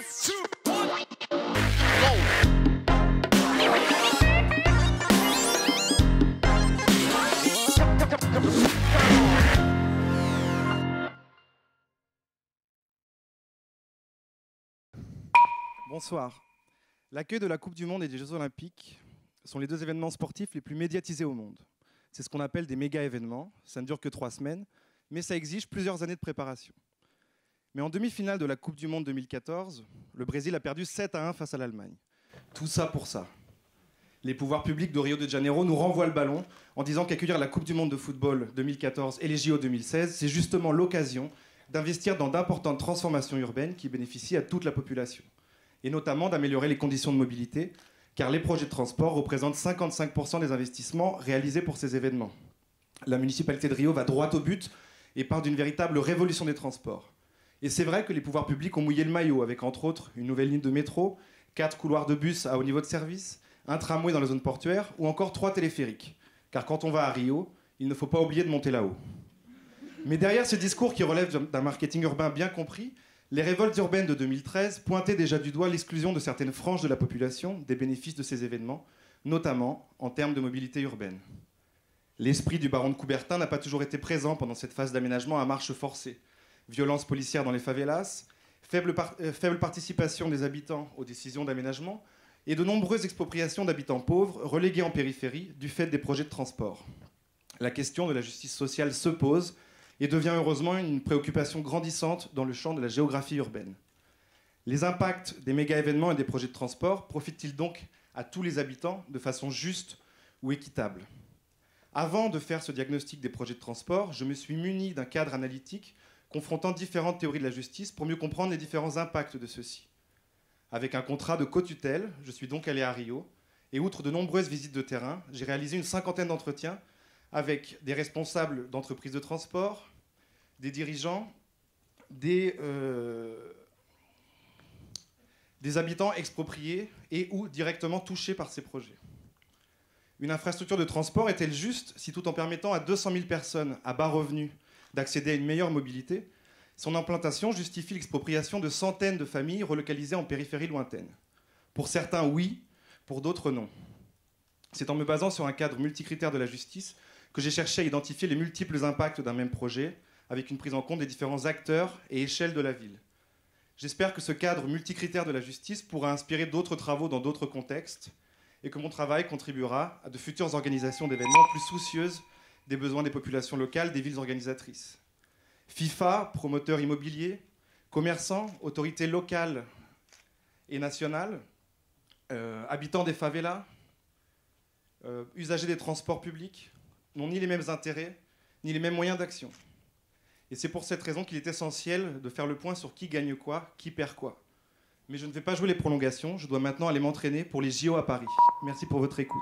2, 1, go! Bonsoir. L'accueil de la Coupe du Monde et des Jeux Olympiques sont les deux événements sportifs les plus médiatisés au monde. C'est ce qu'on appelle des méga-événements. Ça ne dure que 3 semaines, mais ça exige plusieurs années de préparation. Mais en demi-finale de la Coupe du Monde 2014, le Brésil a perdu 7-1 face à l'Allemagne. Tout ça pour ça. Les pouvoirs publics de Rio de Janeiro nous renvoient le ballon en disant qu'accueillir la Coupe du Monde de football 2014 et les JO 2016, c'est justement l'occasion d'investir dans d'importantes transformations urbaines qui bénéficient à toute la population, et notamment d'améliorer les conditions de mobilité, car les projets de transport représentent 55% des investissements réalisés pour ces événements. La municipalité de Rio va droit au but et part d'une véritable révolution des transports. Et c'est vrai que les pouvoirs publics ont mouillé le maillot, avec entre autres une nouvelle ligne de métro, 4 couloirs de bus à haut niveau de service, un tramway dans la zone portuaire ou encore 3 téléphériques. Car quand on va à Rio, il ne faut pas oublier de monter là-haut. Mais derrière ce discours qui relève d'un marketing urbain bien compris, les révoltes urbaines de 2013 pointaient déjà du doigt l'exclusion de certaines franges de la population des bénéfices de ces événements, notamment en termes de mobilité urbaine. L'esprit du baron de Coubertin n'a pas toujours été présent pendant cette phase d'aménagement à marche forcée. Violences policières dans les favelas, faible participation des habitants aux décisions d'aménagement et de nombreuses expropriations d'habitants pauvres relégués en périphérie du fait des projets de transport. La question de la justice sociale se pose et devient heureusement une préoccupation grandissante dans le champ de la géographie urbaine. Les impacts des méga-événements et des projets de transport profitent-ils donc à tous les habitants de façon juste ou équitable ? Avant de faire ce diagnostic des projets de transport, je me suis muni d'un cadre analytique confrontant différentes théories de la justice pour mieux comprendre les différents impacts de ceux-ci. Avec un contrat de co-tutelle, je suis donc allé à Rio, et outre de nombreuses visites de terrain, j'ai réalisé une 50aine d'entretiens avec des responsables d'entreprises de transport, des dirigeants, des habitants expropriés et ou directement touchés par ces projets. Une infrastructure de transport est-elle juste si tout en permettant à 200 000 personnes à bas revenus d'accéder à une meilleure mobilité, son implantation justifie l'expropriation de centaines de familles relocalisées en périphérie lointaine? Pour certains, oui, pour d'autres, non. C'est en me basant sur un cadre multicritère de la justice que j'ai cherché à identifier les multiples impacts d'un même projet, avec une prise en compte des différents acteurs et échelles de la ville. J'espère que ce cadre multicritère de la justice pourra inspirer d'autres travaux dans d'autres contextes, et que mon travail contribuera à de futures organisations d'événements plus soucieuses des besoins des populations locales, des villes organisatrices. FIFA, promoteurs immobiliers, commerçants, autorités locales et nationales, habitants des favelas, usagers des transports publics, n'ont ni les mêmes intérêts, ni les mêmes moyens d'action. Et c'est pour cette raison qu'il est essentiel de faire le point sur qui gagne quoi, qui perd quoi. Mais je ne vais pas jouer les prolongations, je dois maintenant aller m'entraîner pour les JO à Paris. Merci pour votre écoute.